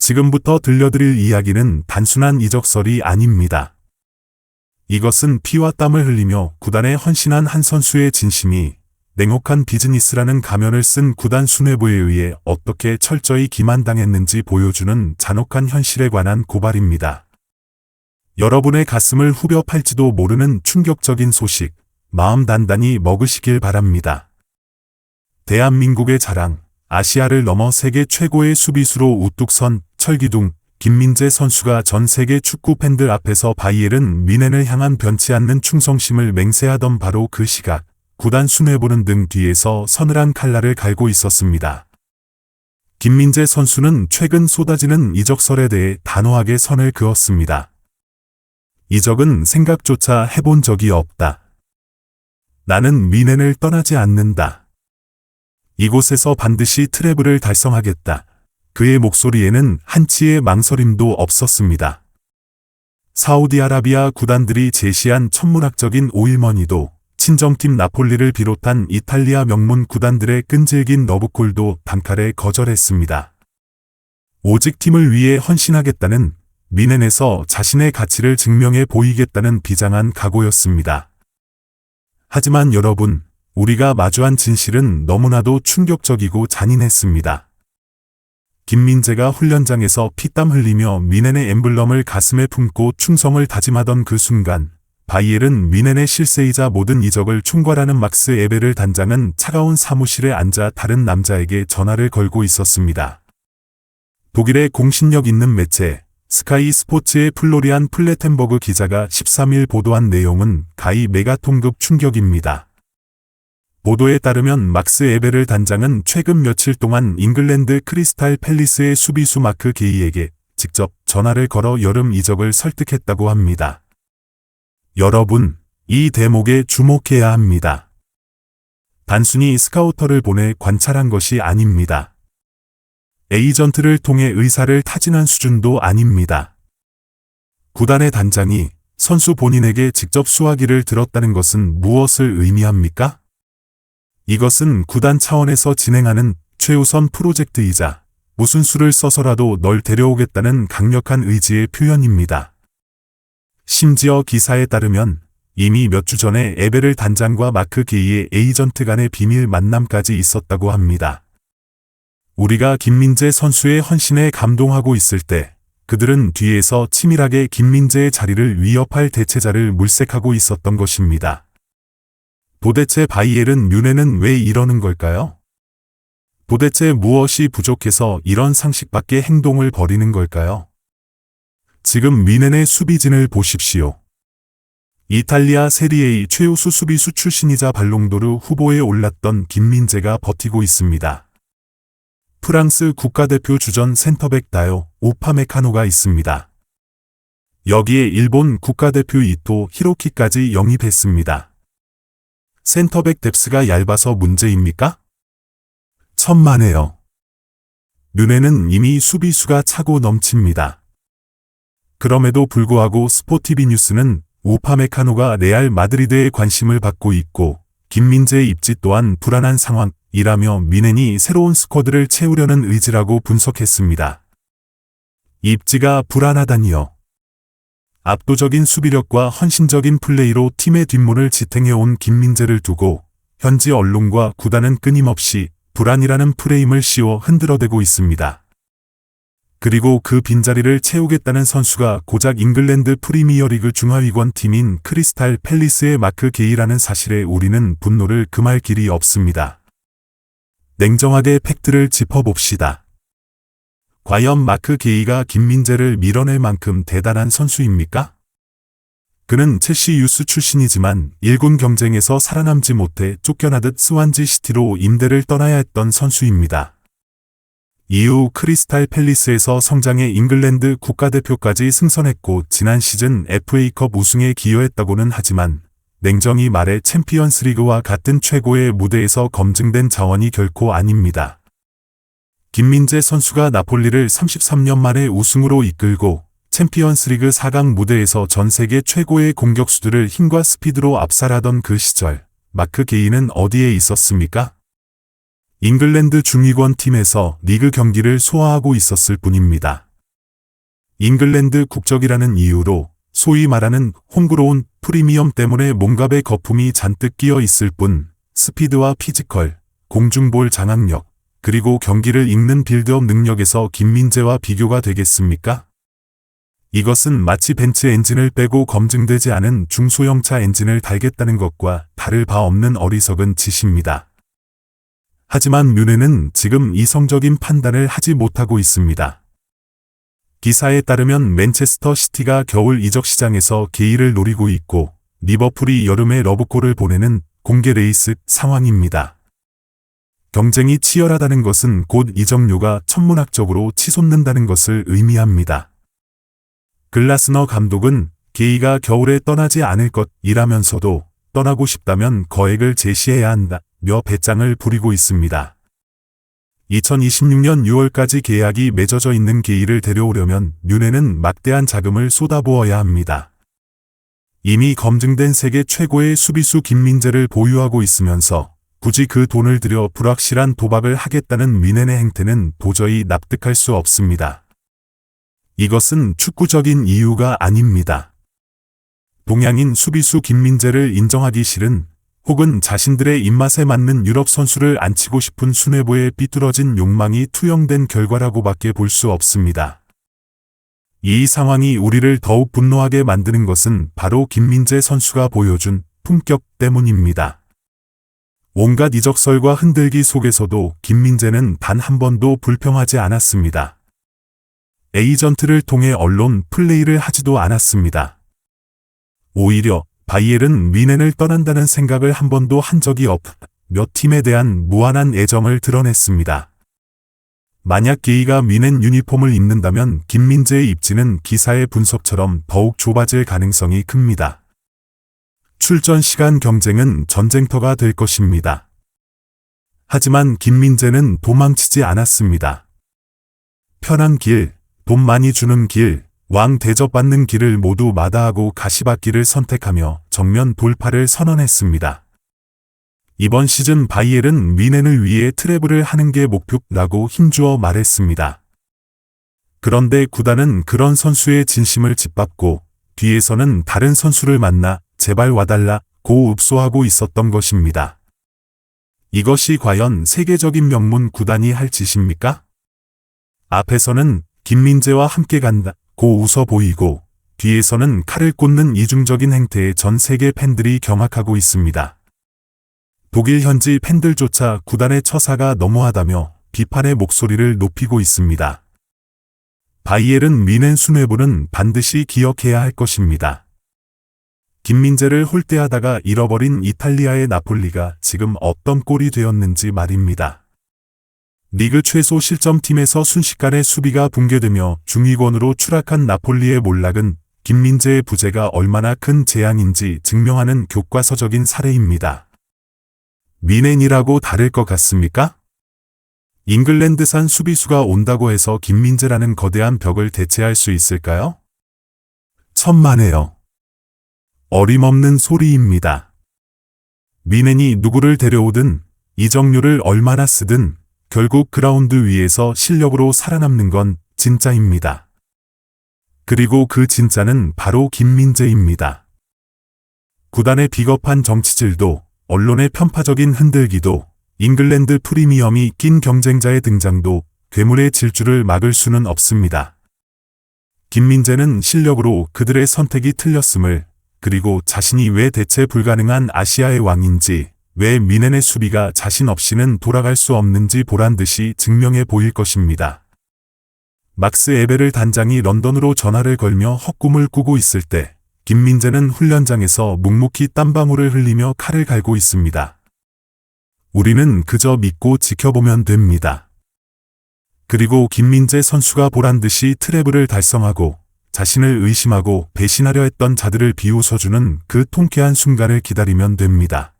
지금부터 들려드릴 이야기는 단순한 이적설이 아닙니다. 이것은 피와 땀을 흘리며 구단에 헌신한 한 선수의 진심이 냉혹한 비즈니스라는 가면을 쓴 구단 수뇌부에 의해 어떻게 철저히 기만당했는지 보여주는 잔혹한 현실에 관한 고발입니다. 여러분의 가슴을 후벼 팔지도 모르는 충격적인 소식, 마음 단단히 먹으시길 바랍니다. 대한민국의 자랑, 아시아를 넘어 세계 최고의 수비수로 우뚝 선 철기둥 김민재 선수가 전 세계 축구 팬들 앞에서 바이에른 뮌헨을 향한 변치 않는 충성심을 맹세하던 바로 그 시각, 구단 수뇌부는 등 뒤에서 서늘한 칼날을 갈고 있었습니다. 김민재 선수는 최근 쏟아지는 이적설에 대해 단호하게 선을 그었습니다. 이적은 생각조차 해본 적이 없다. 나는 뮌헨을 떠나지 않는다. 이곳에서 반드시 트래블을 달성하겠다. 그의 목소리에는 한치의 망설임도 없었습니다. 사우디아라비아 구단들이 제시한 천문학적인 5일머니도, 친정팀 나폴리를 비롯한 이탈리아 명문 구단들의 끈질긴 러브콜도 단칼에 거절했습니다. 오직 팀을 위해 헌신하겠다는, 뮌헨에서 자신의 가치를 증명해 보이겠다는 비장한 각오였습니다. 하지만 여러분, 우리가 마주한 진실은 너무나도 충격적이고 잔인했습니다. 김민재가 훈련장에서 피땀 흘리며 뮌헨의 엠블럼을 가슴에 품고 충성을 다짐하던 그 순간, 바이에른 뮌헨의 실세이자 모든 이적을 총괄하는 막스 에베르 단장은 차가운 사무실에 앉아 다른 남자에게 전화를 걸고 있었습니다. 독일의 공신력 있는 매체, 스카이 스포츠의 플로리안 플레텐버그 기자가 13일 보도한 내용은 가히 메가톤급 충격입니다. 보도에 따르면 막스 에베르 단장은 최근 며칠 동안 잉글랜드 크리스탈 팰리스의 수비수 마크 게이에게 직접 전화를 걸어 여름 이적을 설득했다고 합니다. 여러분, 이 대목에 주목해야 합니다. 단순히 스카우터를 보내 관찰한 것이 아닙니다. 에이전트를 통해 의사를 타진한 수준도 아닙니다. 구단의 단장이 선수 본인에게 직접 수화기를 들었다는 것은 무엇을 의미합니까? 이것은 구단 차원에서 진행하는 최우선 프로젝트이자 무슨 수를 써서라도 널 데려오겠다는 강력한 의지의 표현입니다. 심지어 기사에 따르면 이미 몇 주 전에 에베르 단장과 마크 게이의 에이전트 간의 비밀 만남까지 있었다고 합니다. 우리가 김민재 선수의 헌신에 감동하고 있을 때 그들은 뒤에서 치밀하게 김민재의 자리를 위협할 대체자를 물색하고 있었던 것입니다. 도대체 바이에른 뮌헨은 왜 이러는 걸까요? 도대체 무엇이 부족해서 이런 상식밖의 행동을 벌이는 걸까요? 지금 뮌헨의 수비진을 보십시오. 이탈리아 세리에의 최우수 수비수 출신이자 발롱도르 후보에 올랐던 김민재가 버티고 있습니다. 프랑스 국가대표 주전 센터백 다요 우파메카노가 있습니다. 여기에 일본 국가대표 이토 히로키까지 영입했습니다. 센터백 뎁스가 얇아서 문제입니까? 천만에요. 뮌헨은 이미 수비수가 차고 넘칩니다. 그럼에도 불구하고 스포티비 뉴스는 우파메카노가 레알 마드리드의 관심을 받고 있고 김민재의 입지 또한 불안한 상황이라며 뮌헨이 새로운 스쿼드를 채우려는 의지라고 분석했습니다. 입지가 불안하다니요. 압도적인 수비력과 헌신적인 플레이로 팀의 뒷문을 지탱해온 김민재를 두고 현지 언론과 구단은 끊임없이 불안이라는 프레임을 씌워 흔들어대고 있습니다. 그리고 그 빈자리를 채우겠다는 선수가 고작 잉글랜드 프리미어리그 중하위권 팀인 크리스탈 팰리스의 마크 게이라는 사실에 우리는 분노를 금할 길이 없습니다. 냉정하게 팩트를 짚어봅시다. 과연 마크 게이가 김민재를 밀어낼 만큼 대단한 선수입니까? 그는 첼시 유스 출신이지만 1군 경쟁에서 살아남지 못해 쫓겨나듯 스완지 시티로 임대를 떠나야 했던 선수입니다. 이후 크리스탈 팰리스에서 성장해 잉글랜드 국가대표까지 승선했고 지난 시즌 FA컵 우승에 기여했다고는 하지만 냉정히 말해 챔피언스리그와 같은 최고의 무대에서 검증된 자원이 결코 아닙니다. 김민재 선수가 나폴리를 33년 만에 우승으로 이끌고 챔피언스리그 4강 무대에서 전 세계 최고의 공격수들을 힘과 스피드로 압살하던 그 시절, 마크 게이는 어디에 있었습니까? 잉글랜드 중위권 팀에서 리그 경기를 소화하고 있었을 뿐입니다. 잉글랜드 국적이라는 이유로 소위 말하는 홈그로운 프리미엄 때문에 몸값에 거품이 잔뜩 끼어 있을 뿐 스피드와 피지컬, 공중볼 장악력, 그리고 경기를 읽는 빌드업 능력에서 김민재와 비교가 되겠습니까? 이것은 마치 벤츠 엔진을 빼고 검증되지 않은 중소형차 엔진을 달겠다는 것과 다를 바 없는 어리석은 짓입니다. 하지만 뮌헨은 지금 이성적인 판단을 하지 못하고 있습니다. 기사에 따르면 맨체스터 시티가 겨울 이적 시장에서 게이를 노리고 있고 리버풀이 여름에 러브콜을 보내는 공개 레이스 상황입니다. 경쟁이 치열하다는 것은 곧 이적료가 천문학적으로 치솟는다는 것을 의미합니다. 글라스너 감독은 게이가 겨울에 떠나지 않을 것이라면서도 떠나고 싶다면 거액을 제시해야 한다며 배짱을 부리고 있습니다. 2026년 6월까지 계약이 맺어져 있는 게이를 데려오려면 뮌헨은 막대한 자금을 쏟아부어야 합니다. 이미 검증된 세계 최고의 수비수 김민재를 보유하고 있으면서 굳이 그 돈을 들여 불확실한 도박을 하겠다는 뮌헨의 행태는 도저히 납득할 수 없습니다. 이것은 축구적인 이유가 아닙니다. 동양인 수비수 김민재를 인정하기 싫은 혹은 자신들의 입맛에 맞는 유럽 선수를 앉히고 싶은 수뇌부의 삐뚤어진 욕망이 투영된 결과라고밖에 볼 수 없습니다. 이 상황이 우리를 더욱 분노하게 만드는 것은 바로 김민재 선수가 보여준 품격 때문입니다. 온갖 이적설과 흔들기 속에서도 김민재는 단 한 번도 불평하지 않았습니다. 에이전트를 통해 언론 플레이를 하지도 않았습니다. 오히려 바이에른 뮌헨을 떠난다는 생각을 한 번도 한 적이 몇 팀에 대한 무한한 애정을 드러냈습니다. 만약 게이가 뮌헨 유니폼을 입는다면 김민재의 입지는 기사의 분석처럼 더욱 좁아질 가능성이 큽니다. 출전 시간 경쟁은 전쟁터가 될 것입니다. 하지만 김민재는 도망치지 않았습니다. 편한 길, 돈 많이 주는 길, 왕 대접받는 길을 모두 마다하고 가시밭길을 선택하며 정면 돌파를 선언했습니다. 이번 시즌 바이에른 뮌헨을 위해 트래블을 하는 게 목표라고 힘주어 말했습니다. 그런데 구단은 그런 선수의 진심을 짓밟고 뒤에서는 다른 선수를 만나 제발 와달라고 읍소하고 있었던 것입니다. 이것이 과연 세계적인 명문 구단이 할 짓입니까? 앞에서는 김민재와 함께 간다고 웃어 보이고 뒤에서는 칼을 꽂는 이중적인 행태에 전 세계 팬들이 경악하고 있습니다. 독일 현지 팬들조차 구단의 처사가 너무하다며 비판의 목소리를 높이고 있습니다. 바이에른 뮌헨 수뇌부는 반드시 기억해야 할 것입니다. 김민재를 홀대하다가 잃어버린 이탈리아의 나폴리가 지금 어떤 꼴이 되었는지 말입니다. 리그 최소 실점팀에서 순식간에 수비가 붕괴되며 중위권으로 추락한 나폴리의 몰락은 김민재의 부재가 얼마나 큰 재앙인지 증명하는 교과서적인 사례입니다. 뮌헨이라고 다를 것 같습니까? 잉글랜드산 수비수가 온다고 해서 김민재라는 거대한 벽을 대체할 수 있을까요? 천만에요. 어림없는 소리입니다. 뮌헨이 누구를 데려오든 이적료를 얼마나 쓰든 결국 그라운드 위에서 실력으로 살아남는 건 진짜입니다. 그리고 그 진짜는 바로 김민재입니다. 구단의 비겁한 정치질도 언론의 편파적인 흔들기도 잉글랜드 프리미엄이 낀 경쟁자의 등장도 괴물의 질주를 막을 수는 없습니다. 김민재는 실력으로 그들의 선택이 틀렸음을, 그리고 자신이 왜 대체 불가능한 아시아의 왕인지, 왜 뮌헨의 수비가 자신 없이는 돌아갈 수 없는지 보란듯이 증명해 보일 것입니다. 막스 에베르 단장이 런던으로 전화를 걸며 헛꿈을 꾸고 있을 때 김민재는 훈련장에서 묵묵히 땀방울을 흘리며 칼을 갈고 있습니다. 우리는 그저 믿고 지켜보면 됩니다. 그리고 김민재 선수가 보란듯이 트래블을 달성하고 자신을 의심하고 배신하려 했던 자들을 비웃어주는 그 통쾌한 순간을 기다리면 됩니다.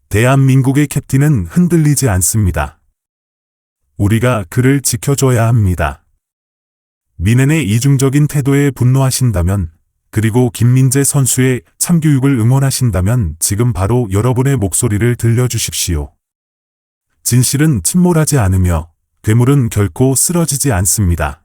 대한민국의 캡틴은 흔들리지 않습니다. 우리가 그를 지켜줘야 합니다. 뮌헨의 이중적인 태도에 분노하신다면, 그리고 김민재 선수의 참교육을 응원하신다면 지금 바로 여러분의 목소리를 들려주십시오. 진실은 침몰하지 않으며 괴물은 결코 쓰러지지 않습니다.